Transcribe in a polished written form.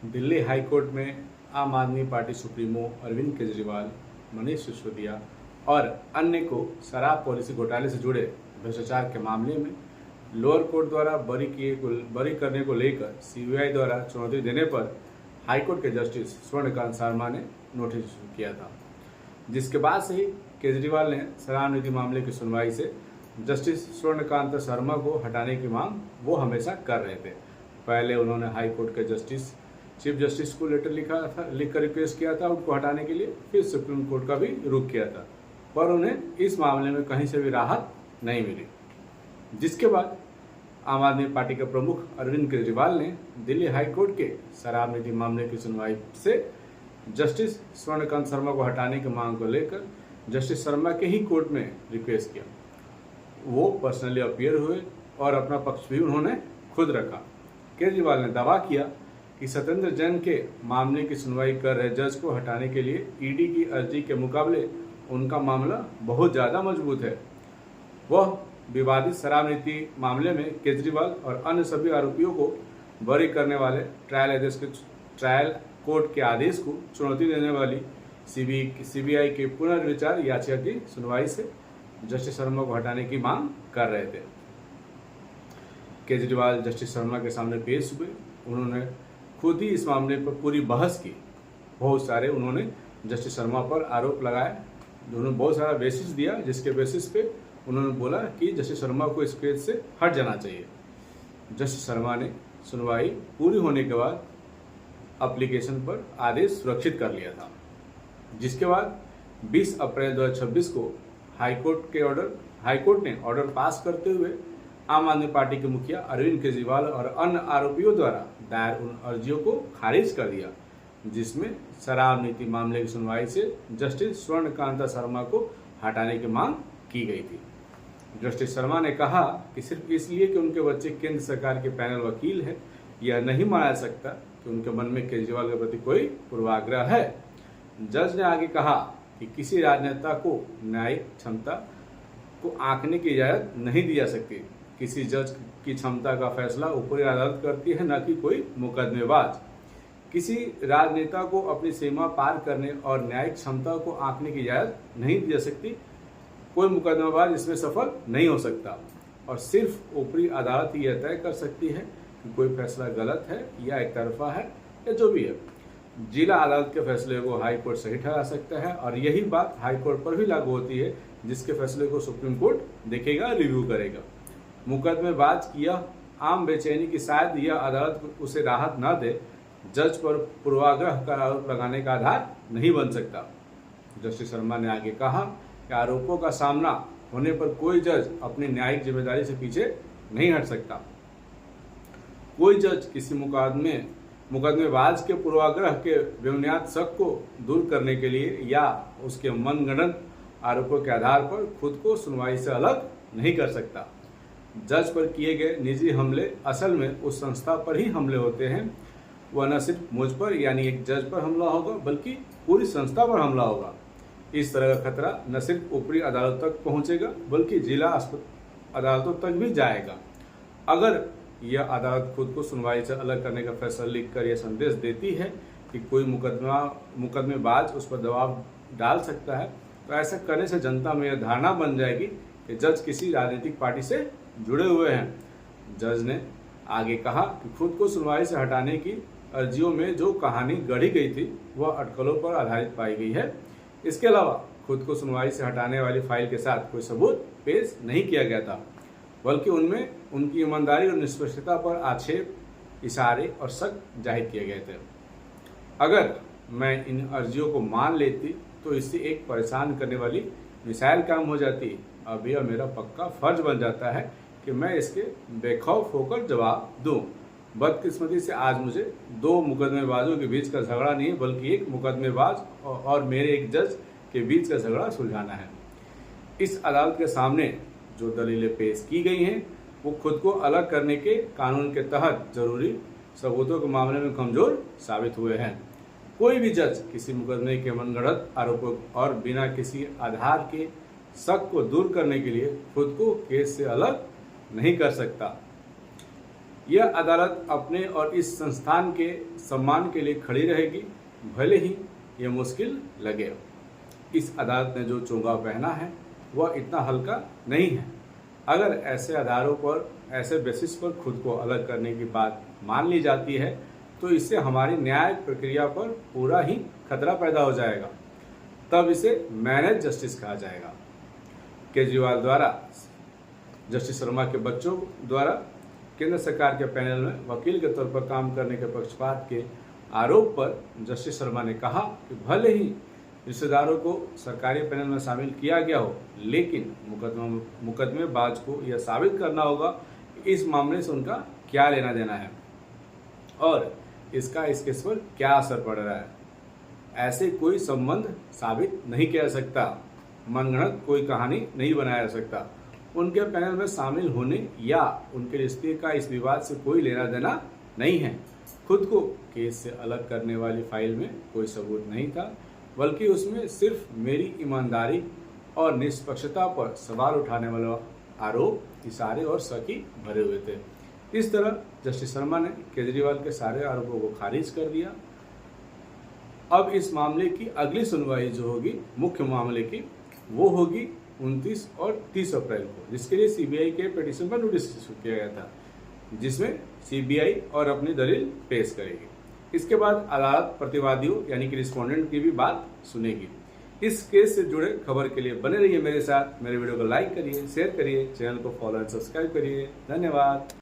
Delhi high court में आम आदमी पार्टी सुप्रीमो अरविंद केजरीवाल, मनीष सिसोदिया और अन्य को शराब पॉलिसी घोटाले से जुड़े भ्रष्टाचार के मामले में लोअर कोर्ट द्वारा बरी करने को लेकर सीबीआई द्वारा चुनौती देने पर हाईकोर्ट के जस्टिस स्वर्णकांत शर्मा ने नोटिस इशू किया था, जिसके बाद से ही केजरीवाल ने शराब नीति मामले की सुनवाई से जस्टिस स्वर्णकांत शर्मा को हटाने की मांग वो हमेशा कर रहे थे। पहले उन्होंने हाई कोर्ट के चीफ जस्टिस को लेटर लिखकर रिक्वेस्ट किया था उनको हटाने के लिए, फिर सुप्रीम कोर्ट का भी रुख किया था, पर उन्हें इस मामले में कहीं से भी राहत नहीं मिली। जिसके बाद आम आदमी पार्टी के प्रमुख अरविंद केजरीवाल ने दिल्ली हाई कोर्ट के शराब नीति मामले की सुनवाई से जस्टिस स्वर्णकांत शर्मा को हटाने की मांग को लेकर जस्टिस शर्मा के ही कोर्ट में रिक्वेस्ट किया। वो पर्सनली अपीयर हुए और अपना पक्ष भी उन्होंने खुद रखा। केजरीवाल ने दावा किया कि सत्येंद्र जैन के मामले की सुनवाई कर रहे जज को हटाने के लिए ईडी की अर्जी के मुकाबले उनका मामला बहुत ज़्यादा मजबूत है। वह विवादित शराब नीति मामले में केजरीवाल और अन्य सभी आरोपियों को बरी करने वाले ट्रायल कोर्ट के आदेश को चुनौती देने वाली सीबीआई के पुनर्विचार याचिका की सुनवाई से जस्टिस शर्मा को हटाने की मांग कर रहे थे। केजरीवाल जस्टिस शर्मा के सामने पेश हुए। उन्होंने खुद ही इस मामले पर पूरी बहस की। बहुत सारे उन्होंने जस्टिस शर्मा पर आरोप लगाए, उन्होंने बहुत सारा बेसिस दिया, जिसके बेसिस पे उन्होंने बोला कि जस्टिस शर्मा को इस केस से हट जाना चाहिए। जस्टिस शर्मा ने सुनवाई पूरी होने के बाद एप्लीकेशन पर आदेश सुरक्षित कर लिया था, जिसके बाद 20 अप्रैल 2026 को हाईकोर्ट ने ऑर्डर पास करते हुए आम आदमी पार्टी के मुखिया अरविंद केजरीवाल और अन्य आरोपियों द्वारा दायर उन अर्जियों को खारिज कर दिया, जिसमें शराब नीति मामले की सुनवाई से जस्टिस स्वर्णकांत शर्मा को हटाने की मांग की गई थी। जस्टिस शर्मा ने कहा कि सिर्फ इसलिए कि उनके बच्चे केंद्र सरकार के पैनल वकील हैं, यह नहीं माना जा सकता कि उनके मन में केजरीवाल के प्रति कोई पूर्वाग्रह है। जज ने आगे कहा कि किसी राजनेता को न्यायिक क्षमता को आंकने की इजाज़त नहीं दी जा सकती। किसी जज की क्षमता का फैसला ऊपरी अदालत करती है, न कि कोई मुकदमेबाज। किसी राजनेता को अपनी सीमा पार करने और न्यायिक क्षमता को आंकने की इजाज़त नहीं दी जा सकती। कोई मुकदमेबाज इसमें सफल नहीं हो सकता और सिर्फ ऊपरी अदालत ही यह तय कर सकती है कि कोई फैसला गलत है या एक तरफा है या जो भी है। जिला अदालत के फैसले को हाई कोर्ट सही ठहरा सकता है और यही बात हाई कोर्ट पर भी लागू होती है, जिसके फैसले को सुप्रीम कोर्ट देखेगा, रिव्यू करेगा। मुकदमेबाज की यह आम बेचैनी कि शायद यह अदालत उसे राहत न दे, जज पर पूर्वाग्रह का आरोप लगाने का आधार नहीं बन सकता। जस्टिस शर्मा ने आगे कहा कि आरोपों का सामना होने पर कोई जज अपनी न्यायिक जिम्मेदारी से पीछे नहीं हट सकता। कोई जज किसी मुकदमेबाज के पूर्वाग्रह के बेबुनियाद शक को दूर करने के लिए या उसके मनगढ़ंत आरोपों के आधार पर खुद को सुनवाई से अलग नहीं कर सकता। जज पर किए गए निजी हमले असल में उस संस्था पर ही हमले होते हैं। वह न सिर्फ मुझ पर यानी एक जज पर हमला होगा, बल्कि पूरी संस्था पर हमला होगा। इस तरह का खतरा न सिर्फ ऊपरी अदालत तक पहुंचेगा, बल्कि जिला अदालतों तक भी जाएगा। अगर यह अदालत खुद को सुनवाई से अलग करने का फैसला लिखकर यह संदेश देती है कि कोई मुकदमेबाज उस पर दबाव डाल सकता है, तो ऐसा करने से जनता में यह धारणा बन जाएगी कि जज किसी राजनीतिक पार्टी से जुड़े हुए हैं। जज ने आगे कहा कि खुद को सुनवाई से हटाने की अर्जियों में जो कहानी गढ़ी गई थी वह अटकलों पर आधारित पाई गई है। इसके अलावा खुद को सुनवाई से हटाने वाली फाइल के साथ कोई सबूत पेश नहीं किया गया था, बल्कि उनमें उनकी ईमानदारी और निष्पक्षता पर आक्षेप, इशारे और शक जाहिर किए गए थे। अगर मैं इन अर्जियों को मान लेती तो इससे एक परेशान करने वाली मिसाइल काम हो जाती। अब यह मेरा पक्का फर्ज बन जाता है कि मैं इसके बेखौफ होकर जवाब दूं। बदकिस्मती से आज मुझे दो मुकदमेबाजों के बीच का झगड़ा नहीं, बल्कि एक मुकदमेबाज और मेरे एक जज के बीच का झगड़ा सुलझाना है। इस अदालत के सामने जो दलीलें पेश की गई हैं वो खुद को अलग करने के कानून के तहत जरूरी सबूतों के मामले में कमजोर साबित हुए हैं। कोई भी जज किसी मुकदमे के मनगढ़ंत आरोपों और बिना किसी आधार के शक को दूर करने के लिए खुद को केस से अलग नहीं कर सकता। यह अदालत अपने और इस संस्थान के सम्मान के लिए खड़ी रहेगी, भले ही यह मुश्किल लगे। इस अदालत ने जो चोंगा पहना है वह इतना हल्का नहीं है। अगर ऐसे आधारों पर, ऐसे बेसिस पर खुद को अलग करने की बात मान ली जाती है तो इससे हमारी न्याय प्रक्रिया पर पूरा ही खतरा पैदा हो जाएगा। तब इसे मैनेज जस्टिस कहा जाएगा। केजरीवाल द्वारा जस्टिस शर्मा के बच्चों द्वारा केंद्र सरकार के पैनल में वकील के तौर पर काम करने के पक्षपात के आरोप पर जस्टिस शर्मा ने कहा कि भले ही रिश्तेदारों को सरकारी पैनल में शामिल किया गया हो, लेकिन मुकदमेबाज को यह साबित करना होगा कि इस मामले से उनका क्या लेना देना है और इसका इस केस पर क्या असर पड़ रहा है। ऐसे कोई संबंध साबित नहीं किया जा सकता, मनगढ़ंत कोई कहानी नहीं बनाया जा सकता। उनके पैनल में शामिल होने या उनके रिश्ते का इस विवाद से कोई लेना देना नहीं है। खुद को केस से अलग करने वाली फाइल में कोई सबूत नहीं था, बल्कि उसमें सिर्फ मेरी ईमानदारी और निष्पक्षता पर सवाल उठाने वाले आरोप, इशारे और शक ही भरे हुए थे। इस तरह जस्टिस शर्मा ने केजरीवाल के सारे आरोपों को खारिज कर दिया। अब इस मामले की अगली सुनवाई जो होगी मुख्य मामले की, वो होगी 29 और 30 अप्रैल को, जिसके लिए सीबीआई के पिटीशन पर नोटिस इशू किया गया था, जिसमें सीबीआई और अपनी दलील पेश करेगी। इसके बाद अदालत प्रतिवादियों यानी कि रिस्पोंडेंट की भी बात सुनेगी। इस केस से जुड़े खबर के लिए बने रहिए मेरे साथ। मेरे वीडियो को लाइक करिए, शेयर करिए, चैनल को फॉलो एंड सब्सक्राइब करिए। धन्यवाद।